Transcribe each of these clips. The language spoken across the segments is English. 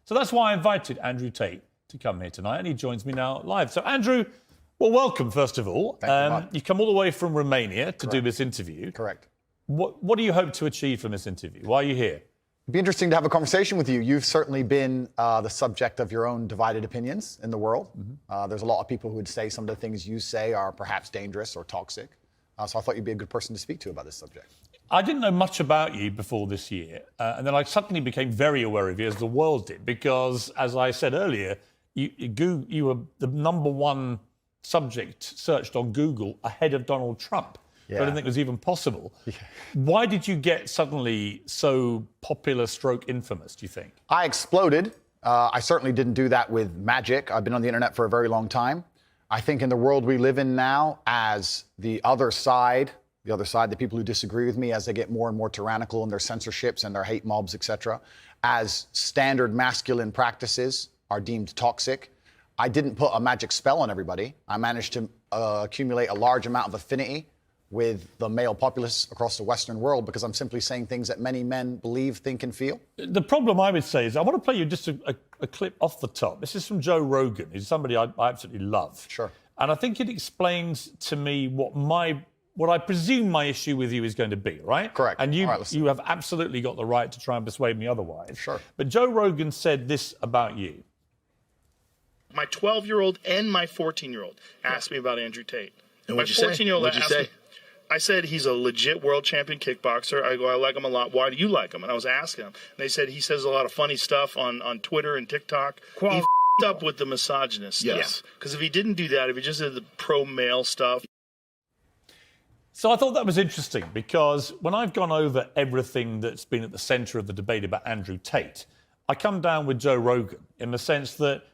So that's why I invited Andrew Tate to come here tonight, and he joins me now live. So, Andrew, well, welcome, first of all. You've come all the way from Romania to do this interview. Correct. What do you hope to achieve from this interview? Why are you here? It'd be interesting to have a conversation with you. You've certainly been the subject of your own divided opinions in the world. There's a lot of people who would say some of the things you say are perhaps dangerous or toxic. So I thought you'd be a good person to speak to about this subject. I didn't know much about you before this year, and then I suddenly became very aware of you, as the world did, because, as I said earlier, you were the #1 subject searched on Google ahead of Donald Trump. Yeah. I didn't think it was even possible. Yeah. Why did you get suddenly so popular / infamous, do you think? I exploded. I certainly didn't do that with magic. I've been on the internet for a very long time. I think in the world we live in now, as the other side, the people who disagree with me, as they get more and more tyrannical in their censorships and their hate mobs, etc., as standard masculine practices are deemed toxic, I didn't put a magic spell on everybody. I managed to accumulate a large amount of affinity with the male populace across the Western world because I'm simply saying things that many men believe, think, and feel. The problem I would say is I want to play you just a clip off the top. This is from Joe Rogan, who's somebody I absolutely love. Sure. And I think it explains to me what I presume my issue with you is going to be, right? Correct. And you have absolutely got the right to try and persuade me otherwise. Sure. But Joe Rogan said this about you. My 12-year-old and my 14-year-old asked me about Andrew Tate. And my what'd you say? 14-year-old What'd you asked say? me, I said he's a legit world champion kickboxer. I go, I like him a lot. Why do you like him? And I was asking him. And they said he says a lot of funny stuff on Twitter and TikTok. He f***ed up with the misogynist stuff. Yes. Because if he didn't do that, if he just did the pro-male stuff. So I thought that was interesting because when I've gone over everything that's been at the centre of the debate about Andrew Tate, I come down with Joe Rogan in the sense that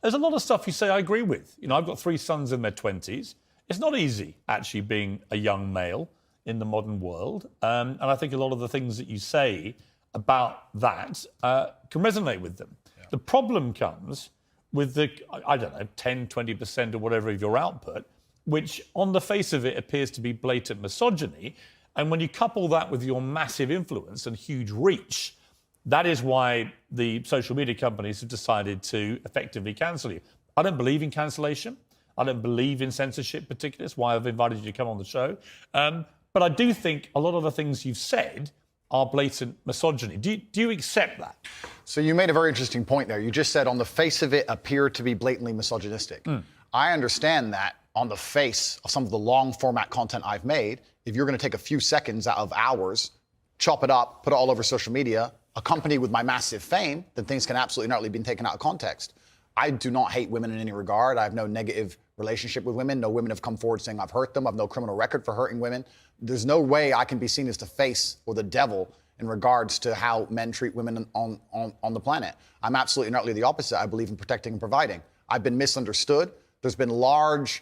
there's a lot of stuff you say I agree with. You know, I've got 3 sons in their 20s. It's not easy, actually, being a young male in the modern world. And I think a lot of the things that you say about that can resonate with them. Yeah. The problem comes with the, I don't know, 10, 20% or whatever of your output, which on the face of it appears to be blatant misogyny. And when you couple that with your massive influence and huge reach, that is why the social media companies have decided to effectively cancel you. I don't believe in cancellation. I don't believe in censorship particularly. That's why I've invited you to come on the show. But I do think a lot of the things you've said are blatant misogyny. Do you accept that? So you made a very interesting point there. You just said on the face of it appear to be blatantly misogynistic. I understand that on the face of some of the long format content I've made, if you're going to take a few seconds out of hours, chop it up, put it all over social media, accompanied with my massive fame, then things can absolutely not be taken out of context. I do not hate women in any regard. I have no negative relationship with women. No women have come forward saying I've hurt them. I have no criminal record for hurting women. There's no way I can be seen as the face or the devil in regards to how men treat women on the planet. I'm absolutely and utterly the opposite. I believe in protecting and providing. I've been misunderstood. There's been large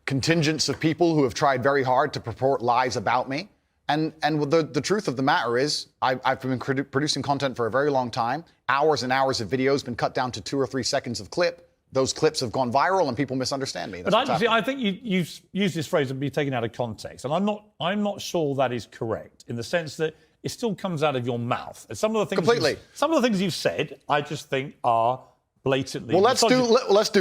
contingents of people who have tried very hard to purport lies about me. And the truth of the matter is, I've been producing content for a very long time. Hours and hours of videos been cut down to 2 or 3 seconds of clip. Those clips have gone viral and people misunderstand me. But I think you've used this phrase of be taken out of context. And I'm not sure that is correct in the sense that it still comes out of your mouth. And some of the things some of the things you've said, I just think are blatantly. Well, let's do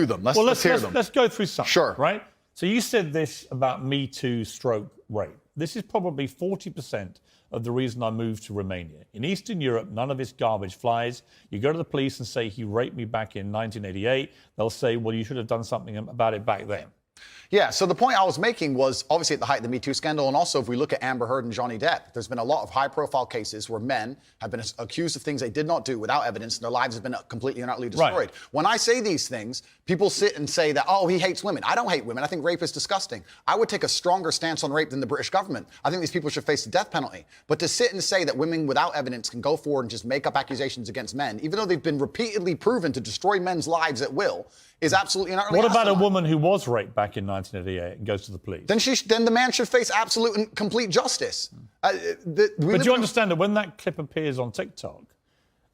them. Let's hear them. Let's go through some. Sure. Right? So you said this about Me Too / rape. This is probably 40% of the reason I moved to Romania. In Eastern Europe, none of this garbage flies. You go to the police and say, he raped me back in 1988. They'll say, well, you should have done something about it back then. Yeah, so the point I was making was obviously at the height of the Me Too scandal, and also if we look at Amber Heard and Johnny Depp, there's been a lot of high-profile cases where men have been accused of things they did not do without evidence, and their lives have been completely and utterly destroyed. Right. When I say these things, people sit and say that, oh, he hates women. I don't hate women. I think rape is disgusting. I would take a stronger stance on rape than the British government. I think these people should face the death penalty. But to sit and say that women without evidence can go forward and just make up accusations against men, even though they've been repeatedly proven to destroy men's lives at will, is absolutely and utterly What about a asinine. woman who was raped back in 1988 and goes to the police? Then the man should face absolute and complete justice. But you understand that when that clip appears on TikTok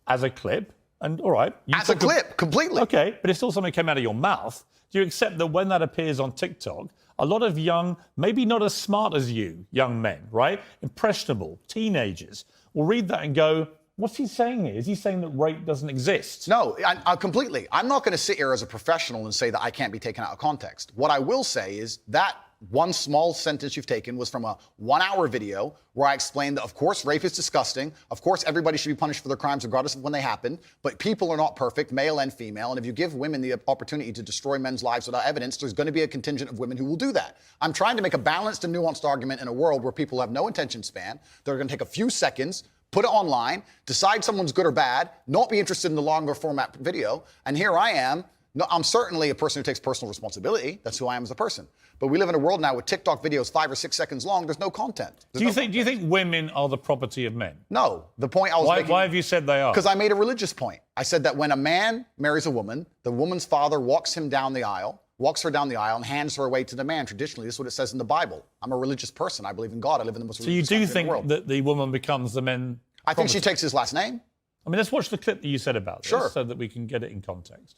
as a clip, and all right... As a clip, completely. Okay, but it's still something that came out of your mouth. Do you accept that when that appears on TikTok, a lot of young, maybe not as smart as you, young men, right? Impressionable, teenagers, will read that and go, What's he saying here? Is he saying that rape doesn't exist? No, I completely. I'm not going to sit here as a professional and say that I can't be taken out of context. What I will say is that one small sentence you've taken was from a 1-hour video where I explained that, of course, rape is disgusting. Of course, everybody should be punished for their crimes regardless of when they happen. But people are not perfect, male and female. And if you give women the opportunity to destroy men's lives without evidence, there's going to be a contingent of women who will do that. I'm trying to make a balanced and nuanced argument in a world where people have no attention span. They're going to take a few seconds, put it online, decide someone's good or bad, not be interested in the longer format video. And here I am. No, I'm certainly a person who takes personal responsibility. That's who I am as a person. But we live in a world now with TikTok videos 5 or 6 seconds long. There's no content. Do you think women are the property of men? No. The point I was making... Why have you said they are? Because I made a religious point. I said that when a man marries a woman, the woman's father walks her down the aisle, and hands her away to the man. Traditionally, this is what it says in the Bible. I'm a religious person. I believe in God. I live in the most religious country in the world. So you do think that the woman becomes the men? I think she takes his last name. I mean, let's watch the clip that you said about this so that we can get it in context.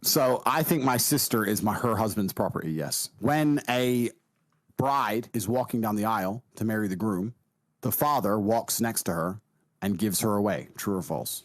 So I think my sister is her husband's property, yes. When a bride is walking down the aisle to marry the groom, the father walks next to her and gives her away. True or false?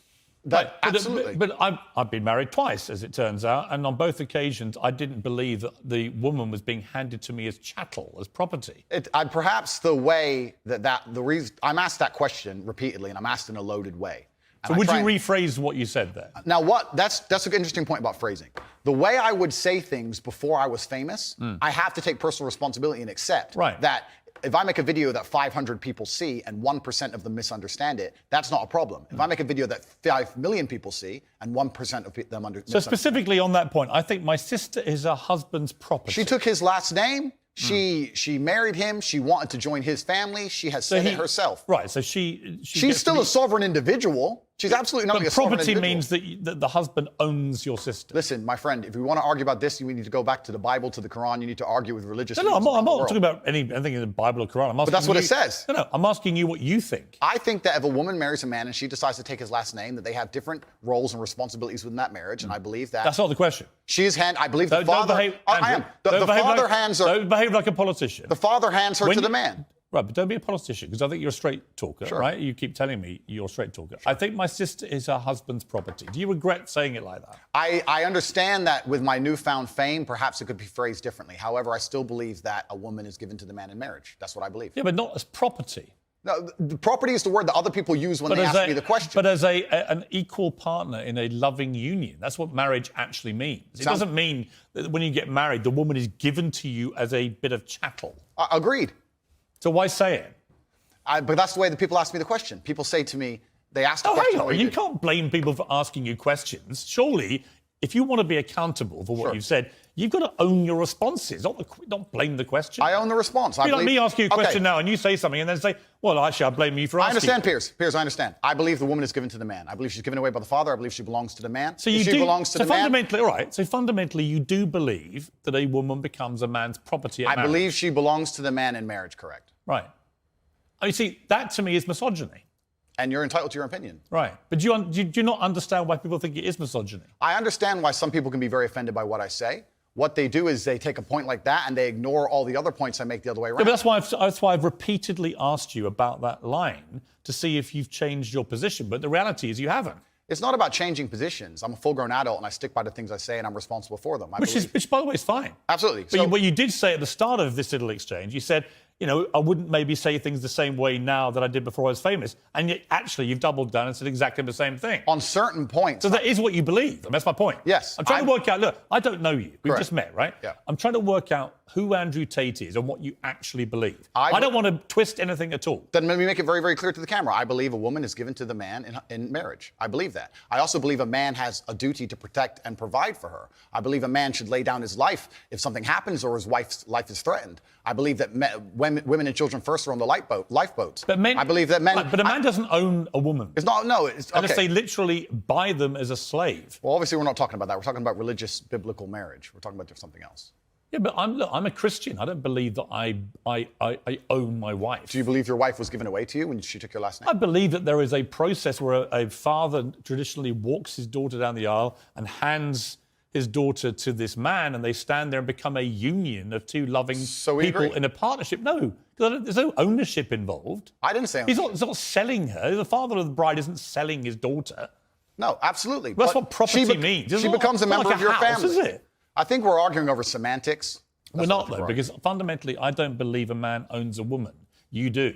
Absolutely. But I've been married twice, as it turns out, and on both occasions I didn't believe that the woman was being handed to me as chattel, as property. Perhaps the way the reason I'm asked that question repeatedly, and I'm asked in a loaded way. So would you rephrase what you said there? Now, that's an interesting point about phrasing. The way I would say things before I was famous, I have to take personal responsibility and accept that if I make a video that 500 people see and 1% of them misunderstand it, that's not a problem. If I make a video that 5 million people see and 1% of them understand. So specifically on that point, I think my sister is her husband's property. She took his last name. She married him. She wanted to join his family. She has said it herself. Right. So she's still a sovereign individual. She's absolutely not a sovereign individual. Property means that the husband owns your sister. Listen, my friend, if we want to argue about this, you need to go back to the Bible, to the Quran. You need to argue with religious. No, I'm not talking about anything in the Bible or Quran. But that's what it says. No, I'm asking you what you think. I think that if a woman marries a man and she decides to take his last name, that they have different roles and responsibilities within that marriage, and I believe that. That's not the question. I believe the father. The father hands her. Don't behave like a politician. The father hands her to the man. Right, but don't be a politician, because I think you're a straight talker, right? You keep telling me you're a straight talker. I think my sister is her husband's property. Do you regret saying it like that? I understand that with my newfound fame, perhaps it could be phrased differently. However, I still believe that a woman is given to the man in marriage. That's what I believe. Yeah, but not as property. No, property is the word that other people use when they ask me the question. But as an equal partner in a loving union. That's what marriage actually means. It doesn't mean that when you get married, the woman is given to you as a bit of chattel. Agreed. So why say it? But that's the way that people ask me the question. People say to me, they ask the question. Hang on. You can't blame people for asking you questions. Surely, if you want to be accountable for what you've said, you've got to own your responses, not blame the question. I own the response. It'd be like me asking you a question now and you say something and then say, well, actually, I blame you for asking. I understand, Piers. Piers, I understand. I believe the woman is given to the man. I believe she's given away by the father. I believe she belongs to the man. So fundamentally, you do believe that a woman becomes a man's property at marriage. I believe she belongs to the man in marriage, correct. Right. I mean, see, that to me is misogyny. And you're entitled to your opinion. Right. But do you not understand why people think it is misogyny? I understand why some people can be very offended by what I say. What they do is they take a point like that and they ignore all the other points I make the other way around. Yeah, but that's why I've repeatedly asked you about that line to see if you've changed your position. But the reality is you haven't. It's not about changing positions. I'm a full-grown adult and I stick by the things I say and I'm responsible for them. Which, by the way, is fine. Absolutely. But what you did say at the start of this little exchange, you said, I wouldn't maybe say things the same way now that I did before I was famous. And yet, actually, you've doubled down and said exactly the same thing. On certain points. So that is what you believe. I mean, that's my point. Yes. I'm trying to work out, look, I don't know you. We've just met, right? Yeah. I'm trying to work out who Andrew Tate is and what you actually believe. I don't want to twist anything at all. Then let me make it very, very clear to the camera. I believe a woman is given to the man in marriage. I believe that. I also believe a man has a duty to protect and provide for her. I believe a man should lay down his life if something happens or his wife's life is threatened. I believe that women and children first are on the lifeboats. But I believe that men. But a man doesn't own a woman. It's not. No. It's okay. Unless they literally buy them as a slave. Well, obviously, we're not talking about that. We're talking about religious, biblical marriage. We're talking about something else. Yeah, but I'm a Christian. I don't believe that I own my wife. Do you believe your wife was given away to you when she took your last name? I believe that there is a process where a father traditionally walks his daughter down the aisle and hands his daughter to this man and they stand there and become a union of two loving people agree. in a partnership. No, there's no ownership involved. I didn't say He's not selling her. The father of the bride isn't selling his daughter. No, absolutely. That's what property means. She becomes a member like of your house, family. is it? I think we're arguing over semantics. We're not, though, because fundamentally, I don't believe a man owns a woman. You do.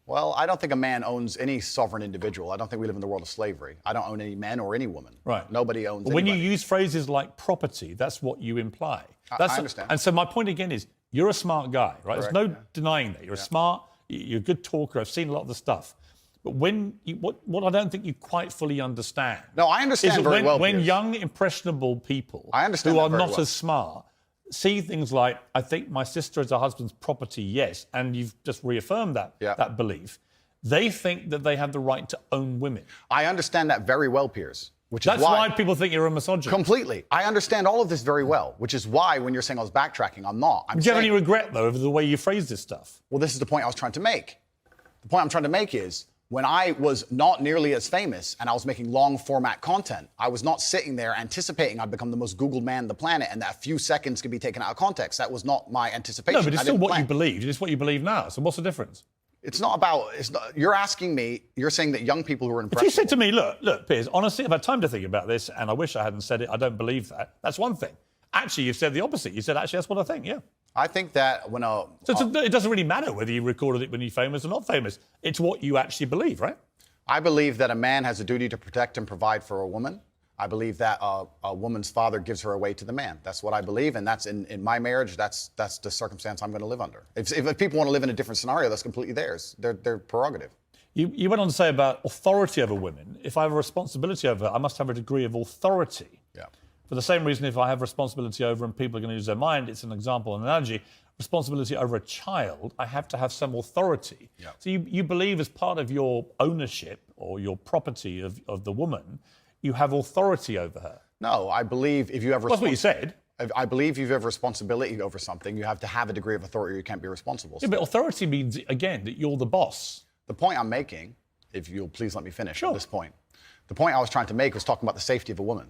Well, I don't think a man owns any sovereign individual. I don't think we live in the world of slavery. I don't own any men or any woman. Right. Nobody owns When you anybody. use phrases like property, that's what you imply. I understand. And so my point again is, you're a smart guy, right? Correct, There's no denying that. You're smart, you're a good talker. I've seen a lot of the stuff. But what I don't think you quite fully understand. No, I understand is that very well, when Piers. young, impressionable people I understand who that are very not well. as smart see things like, I think my sister is her husband's property, yes, and you've just reaffirmed that belief. They think that they have the right to own women. I understand that very well, Piers. Which That's is why people think you're a misogynist. Completely. I understand all of this very well, which is why when you're saying I was backtracking, I'm not. Do you have any regret, though, over the way you phrase this stuff? Well, this is the point I was trying to make. The point I'm trying to make is when I was not nearly as famous and I was making long format content, I was not sitting there anticipating I'd become the most Googled man on the planet and that a few seconds could be taken out of context. That was not my anticipation. No, but it's I still didn't what you plan. believed. It's what you believe now. So what's the difference? It's not about, you're asking me, you're saying that young people who are If impressionable. you said to me, look, Piers, honestly, I've had time to think about this and I wish I hadn't said it, I don't believe that. That's one thing. Actually, you've said the opposite. You said, actually, that's what I think, yeah. I think that when a... So it doesn't really matter whether you recorded it when you're famous or not famous. It's what you actually believe, right? I believe that a man has a duty to protect and provide for a woman. I believe that a woman's father gives her away to the man. That's what I believe, and that's in my marriage. That's the circumstance I'm going to live under. If people want to live in a different scenario, that's completely theirs. Their prerogative. You went on to say about authority over women. If I have a responsibility over her, I must have a degree of authority. Yeah. For the same reason, if I have responsibility over and people are going to use their mind, it's an example, an analogy. Responsibility over a child, I have to have some authority. Yeah. So you believe as part of your ownership or your property of the woman, you have authority over her. No, I believe if you have... That's what you said. I believe if you have responsibility over something, you have to have a degree of authority or you can't be responsible. Yeah, but authority means, again, that you're the boss. The point I'm making, if you'll please let me finish Sure. at this point, the point I was trying to make was talking about the safety of a woman.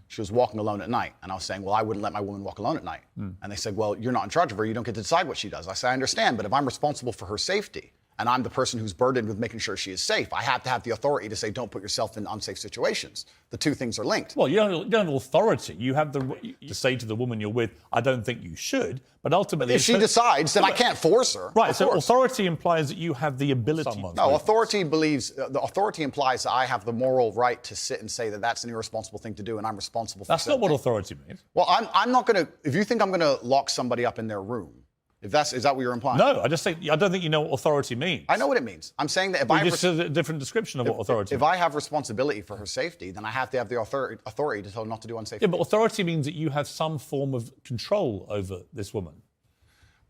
She was walking alone at night, and I was saying, well, I wouldn't let my woman walk alone at night. And they said, well, you're not in charge of her. You don't get to decide what she does. I said, I understand, but if I'm responsible for her safety, and I'm the person who's burdened with making sure she is safe, I have to have the authority to say, don't put yourself in unsafe situations. The two things are linked. Well, you don't have authority. You have to say to the woman you're with, I don't think you should, but ultimately... If she decides, then I can't force her. Right, Of so course. authority implies that you have the ability... No, authority believes, the authority implies that I have the moral right to sit and say that that's an irresponsible thing to do and I'm responsible for That's not what authority means. Well, I'm not going to, if you think I'm going to lock somebody up in their room, is that what you're implying? No, I don't think you know what authority means. I know what it means. I'm saying that if You just said a different description of what authority if means. I have responsibility for her safety, then I have to have the authority to tell her not to do unsafe Yeah, things. but authority means that you have some form of control over this woman.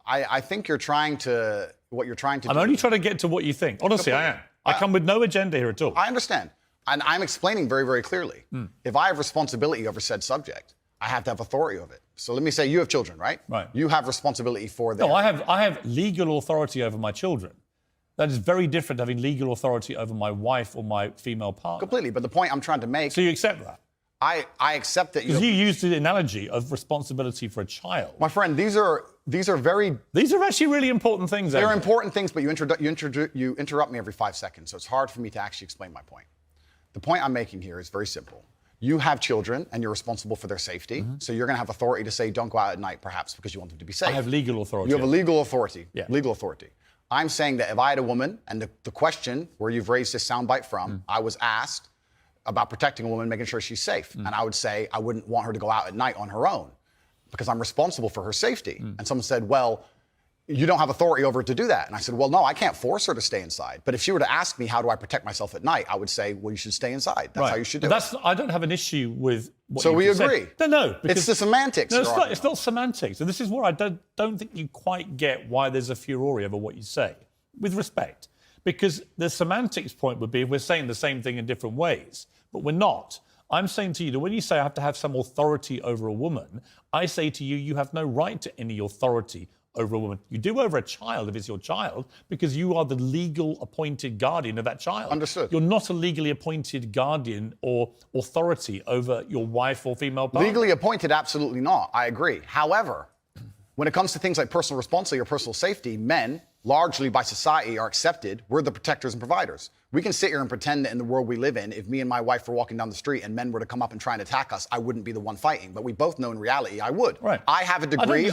I think what you're trying to do. I'm only trying to get to what you think. Honestly, I am. I come with no agenda here at all. I understand. And I'm explaining very, very clearly. If I have responsibility over said subject, I have to have authority over it. So let me say you have children, right? Right. You have responsibility for them. No, I have legal authority over my children. That is very different to having legal authority over my wife or my female partner. Completely. But the point I'm trying to make, So you accept that? I accept that Because you used the analogy of responsibility for a child. my friend, these are very These are actually really important things. they're Andrew. important things, but you interrupt me every 5 seconds, so it's hard for me to actually explain my point. The point I'm making here is very simple. You have children, and you're responsible for their safety, so you're going to have authority to say, don't go out at night, perhaps, because you want them to be safe. I have legal authority. You have a legal authority. Yeah. Legal authority. I'm saying that if I had a woman, and the question where you've raised this soundbite from, I was asked about protecting a woman, making sure she's safe. And I would say I wouldn't want her to go out at night on her own because I'm responsible for her safety. And someone said, well, you don't have authority over her to do that. And I said, well, no, I can't force her to stay inside. But if she were to ask me, how do I protect myself at night? I would say, well, you should stay inside. That's how you should do it. I don't have an issue with what So you we just agree. Said. No, because It's the semantics. No, you're it's not semantics. And this is where I don't think you quite get why there's a furore over what you say, with respect. Because the semantics point would be if we're saying the same thing in different ways, but we're not. I'm saying to you that when you say I have to have some authority over a woman, I say to you, you have no right to any authority over a woman. You do over a child if it's your child, because you are the legal appointed guardian of that child. Understood. You're not a legally appointed guardian or authority over your wife or female partner. Legally appointed, absolutely not. I agree. However, when it comes to things like personal responsibility or personal safety, men, largely by society, are accepted. We're the protectors and providers. We can sit here and pretend that in the world we live in, if me and my wife were walking down the street and men were to come up and try and attack us, I wouldn't be the one fighting. But we both know in reality I would. Right. I have a degree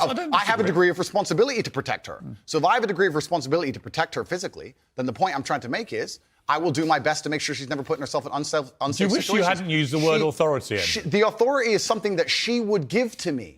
of responsibility to protect her. So if I have a degree of responsibility to protect her physically, then the point I'm trying to make is I will do my best to make sure she's never putting herself in unsafe Do you wish situations. you hadn't used the word authority, Andrew? The authority is something that she would give to me.